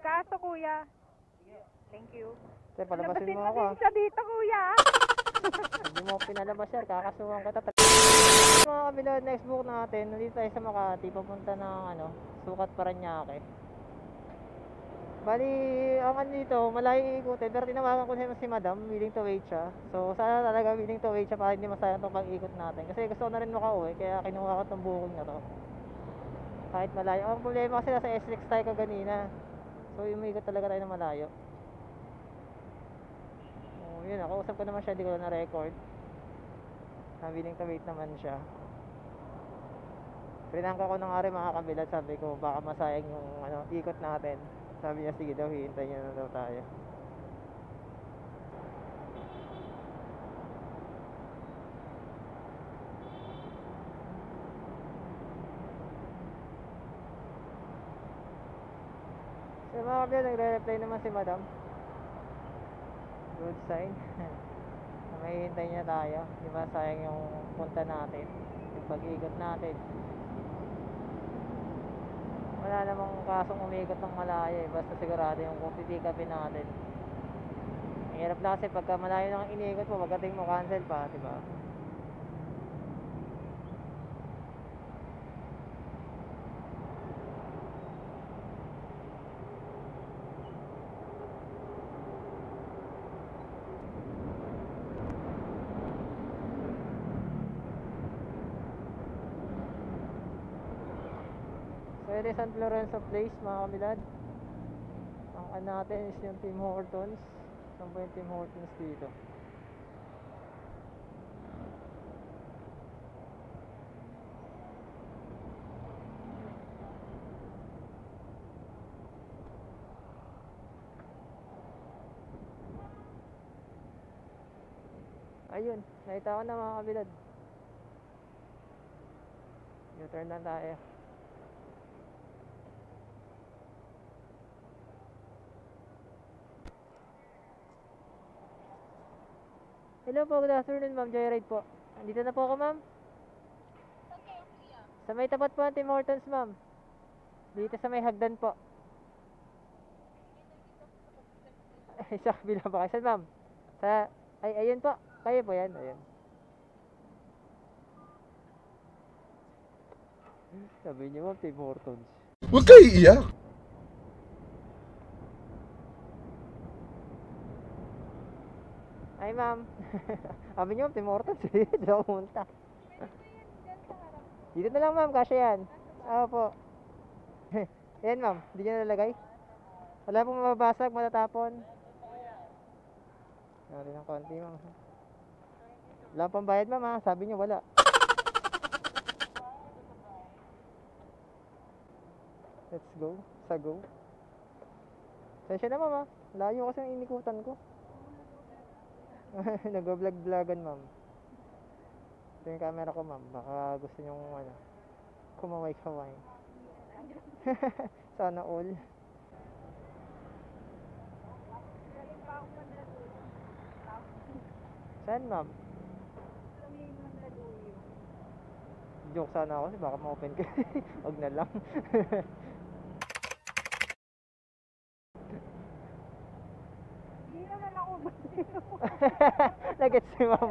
Kaso kuya. Thank you. Sir, palabasin mo ako ah. Sa dito kuya. Hindi mo ako pinalabas sir, kakasuhan kita. Mga kabila, next book natin, nandito tayo sa Makati, papunta ng Sukat Parañaque. Bali, ang dito, malayo ikutin, pero tinawagan ko si madam, willing to wait siya. So, sana talaga willing to wait siya para hindi masayang itong pag-ikot natin. Kasi gusto ko na rin makauwi, kaya kinuha ko itong booking na to. Kahit malayo. Ang problema kasi nasa SLEX tayo kaganina. So, umikot talaga tayo ng malayo. So, yun, nakausap ko naman siya, di ko na record. Willing to wait naman siya. Pinangka ko na nga rin mga kabilat, sabi ko baka masayang yung ikot natin. Sabi niya sige daw, hihintay niya na daw tayo. So mga kabilat, nagre-reply naman si madam. Good sign. May hintay niya tayo. Di ba sayang yung punta natin, yung pag-ikot natin. Wala namang kasong umikot ng malayo eh. Basta sigurado yung kung titikapin natin. Ang hirap na kasi pagka malayo nang iniikot mo, pagdating mo cancel pa, diba? So it is San Lorenzo Place mga kabilad. Ang natin is yung Tim Hortons. Saan ba yung Tim Hortons dito? Ayun, nakita ko na mga kabilad. U-turn na tayo. Hello po, good afternoon ma'am, Joyride po. Andito na po ako ma'am. Sa may tapat po ang Tim Hortons ma'am. Dito sa may hagdan po. Sa kabila ba kayo? Saan ma'am? Ayun po. Kayo po yan. Ayun. Sabi niyo ma'am, Tim Hortons. Huwag kayo iiyak. Ay ma'am. Sabi niyo ma'am, Tim Hortons. Dito ako pumunta. Dito na lang ma'am, kasya yan. Po. Yan ma'am, hindi niyo nalagay. Wala pong mababasag, matatapon. Nari ng konti ma'am. Wala pang bayad ma'am ha, sabi niyo wala. Let's go, sa go. Sensya na ma'am ha, layo kasi ang inikutan ko. Nag-vlog-vlogan ma'am. Ito yung camera ko ma'am, baka gusto nyong kumaway-kaway. Sana all. Saan ma'am? Joke sana ako kasi baka ma-open ka. Huwag na lang. Hindi naman ako Nagets si ma'am.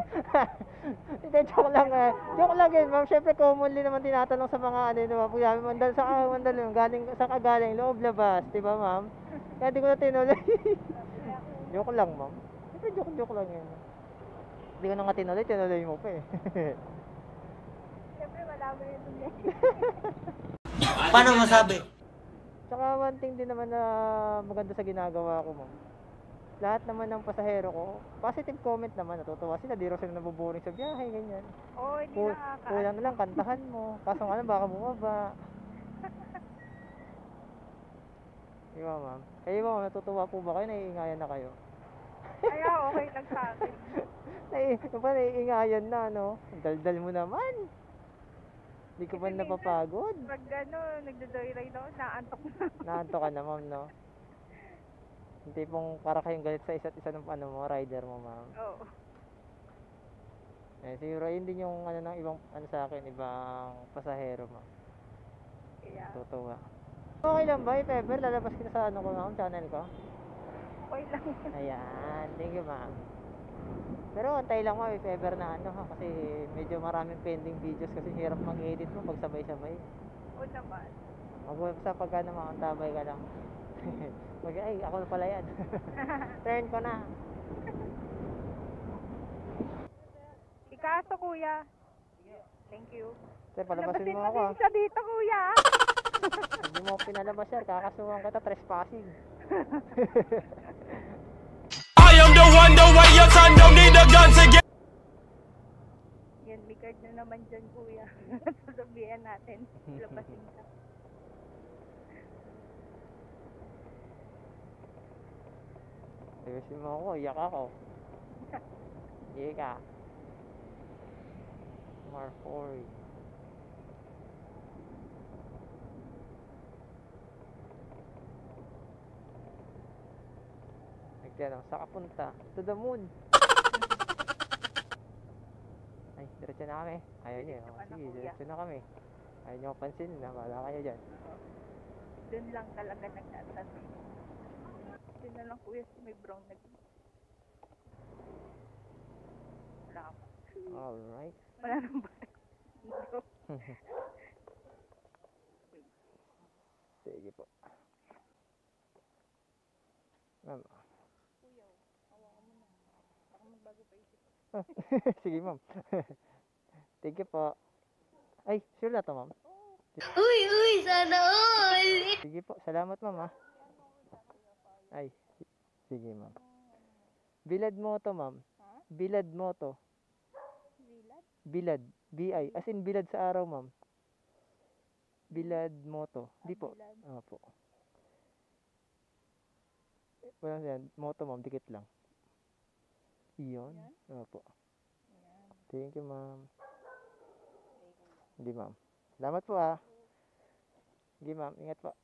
Hindi, joke lang eh. Joke lang yun ma'am. Siyempre commonly naman tinatanong sa mga diba? Pag mandal sa mandal yun, galing, saan ka galing? Loob labas, diba ma'am? Kaya di ko na tinuloy. Joke lang ma'am. Siyempre joke lang yun. Hindi ko na nga tinuloy mo pa eh. Siyempre wala mo yung tuloy. Paano masabi? Tsaka one thing din naman na maganda sa ginagawa ko ma'am. Lahat naman ng pasahero ko, positive comment naman, natutuwa sila, di rin sila nabuboring sa biyahe, ganyan. Oo, hindi nakaka. Kulang na lang, kantahan mo. Kaso nga lang, baka bumaba. Di ba ma'am? Kayo ma'am, natutuwa po ba kayo? Naiingayan na kayo? Kaya okay lang sa akin. Naiingayan na, no? Daldal mo naman. Hindi ko ba Kasi napapagod? Pag nagdo-joyride ako, naantok na. Naanto ka na ma'am, no? Hindi pong para kayong galit sa isa't isa ng rider mo ma'am. Oo. Siguro yun din yung ng ibang sa akin, ibang pasahero ma'am. Kaya, Tutuwa. Okay lang ba? If ever, lalabas kita sa ano ko, ma'am, channel ko. Okay lang. Ayan, thank you, ma'am. Pero antay lang, ma'am, if ever na ano ha, kasi medyo maraming pending videos kasi hirap mag-edit mo pag sabay-sabay. Oo naman. Sa pag ano, ma'am, tabay ka lang. Ay, ako na pala yan. Turn ko na. Ikaso, kuya. Thank you. Sir, palabasin mo ako din siya dito, kuya. Hindi mo ako pinalabas, sir. Kakasuhan kita, trespassing. I am the one, the way your son don't need a gun to get. Yan, may card na naman dyan, kuya. Sasabihan natin. Labasin ka. Labasin mo ako, iyak ako. Hindi ka. Marfori. Nagtanong, saan ka punta? To the moon. Ay, diretso na kami. Ayaw niyo. Diretso ka na, Sige, kuya. diretso na kami. Ayaw niyo pansin na, wala kayo dyan. Doon lang talaga nagtatanong. Doon na lang, kuya, si may brown nag... Wala ka pa. Alright. Wala nang ba? Sige po. Ma'am. Kuya, hawakan mo na. Baka magbago pa isip. Sige, ma'am. Thank you po. Ay, sure na to, ma'am. Uy, sana all! Sige po, salamat, ma'am, ha. Ay, sige, ma'am. Bilad mo to, ma'am. Bilad mo to. Bilad? Bilad. B-I. As in, bilad sa araw, ma'am. Bilad mo to. Di po. bilad. Opo. Walang yan. Moto, ma'am. Dikit lang. Iyon. Opo. Thank you, ma'am. Hindi, ma'am. Salamat po, ha. Sige, ma'am. Ingat po.